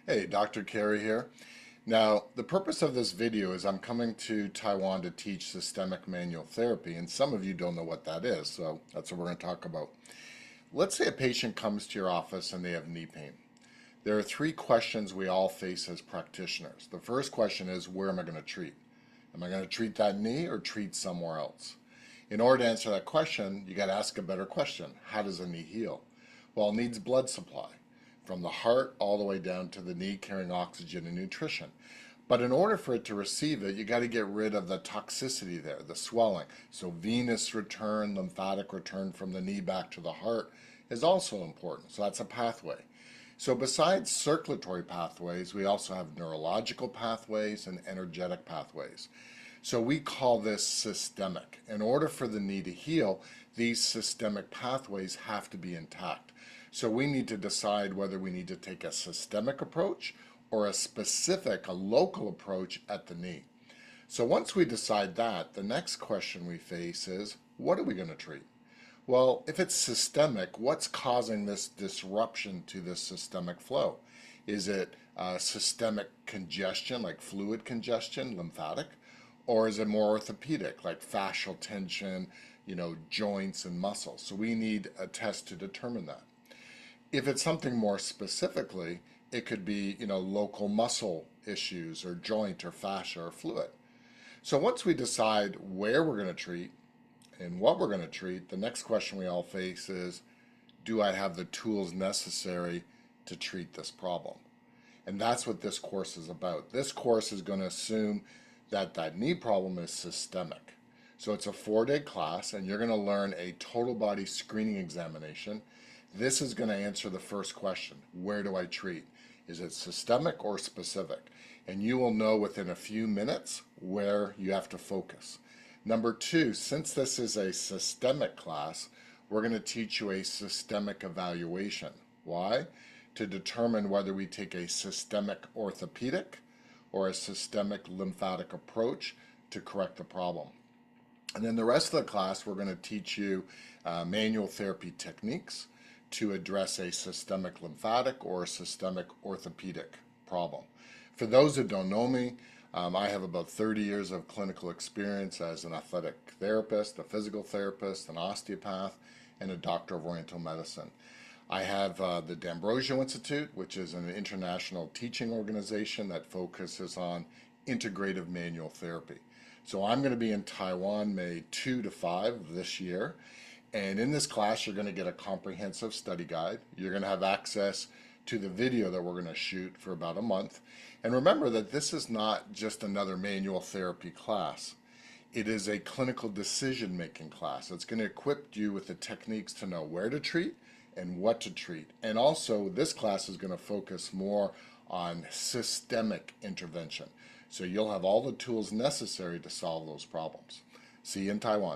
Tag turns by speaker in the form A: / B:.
A: Hey, Dr. Carey here. Now, the purpose of this video is I'm coming to Taiwan to teach systemic manual therapy, and some of you don't know what that is, so that's what we're going to talk about. Let's say a patient comes to your office and they have knee pain. There are three questions we all face as practitioners. The first question is, where am I going to treat? Am I going to treat that knee or treat somewhere else? In order to answer that question, you got to ask a better question. How does a knee heal? Well, it needs blood supply from the heart all the way down to the knee carrying oxygen and nutrition. But in order for it to receive it, you got to get rid of the toxicity there, the swelling. So venous return, lymphatic return from the knee back to the heart is also important. So that's a pathway. So besides circulatory pathways, we also have neurological pathways and energetic pathways. So we call this systemic. In order for the knee to heal, these systemic pathways have to be intact. So we need to decide whether we need to take a systemic approach or a specific, a local approach at the knee. So once we decide that, the next question we face is, what are we going to treat? Well, if it's systemic, what's causing this disruption to this systemic flow? Is it systemic congestion, like fluid congestion, lymphatic? Or is it more orthopedic, like fascial tension, joints and muscles? So we need a test to determine that. If it's something more specifically, it could be, local muscle issues or joint or fascia or fluid. So once we decide where we're going to treat and what we're going to treat, the next question we all face is, do I have the tools necessary to treat this problem? And that's what this course is about. This course is going to assume that knee problem is systemic. So it's a 4-day class, and you're going to learn a total body screening examination. This is going to answer the first question, where do I treat? Is it systemic or specific? And you will know within a few minutes where you have to focus. Number two, since this is a systemic class, we're going to teach you a systemic evaluation. Why? To determine whether we take a systemic orthopedic or a systemic lymphatic approach to correct the problem. And then the rest of the class, we're going to teach you manual therapy techniques to address a systemic lymphatic or a systemic orthopedic problem. For those that don't know me, I have about 30 years of clinical experience as an athletic therapist, a physical therapist, an osteopath, and a doctor of oriental medicine. I have the D'Ambrosio Institute, which is an international teaching organization that focuses on integrative manual therapy. So I'm going to be in Taiwan May 2 to 5 this year. And in this class, you're going to get a comprehensive study guide. You're going to have access to the video that we're going to shoot for about a month. And remember that this is not just another manual therapy class. It is a clinical decision-making class. It's going to equip you with the techniques to know where to treat and what to treat. And also, this class is going to focus more on systemic intervention. So you'll have all the tools necessary to solve those problems. See you in Taiwan.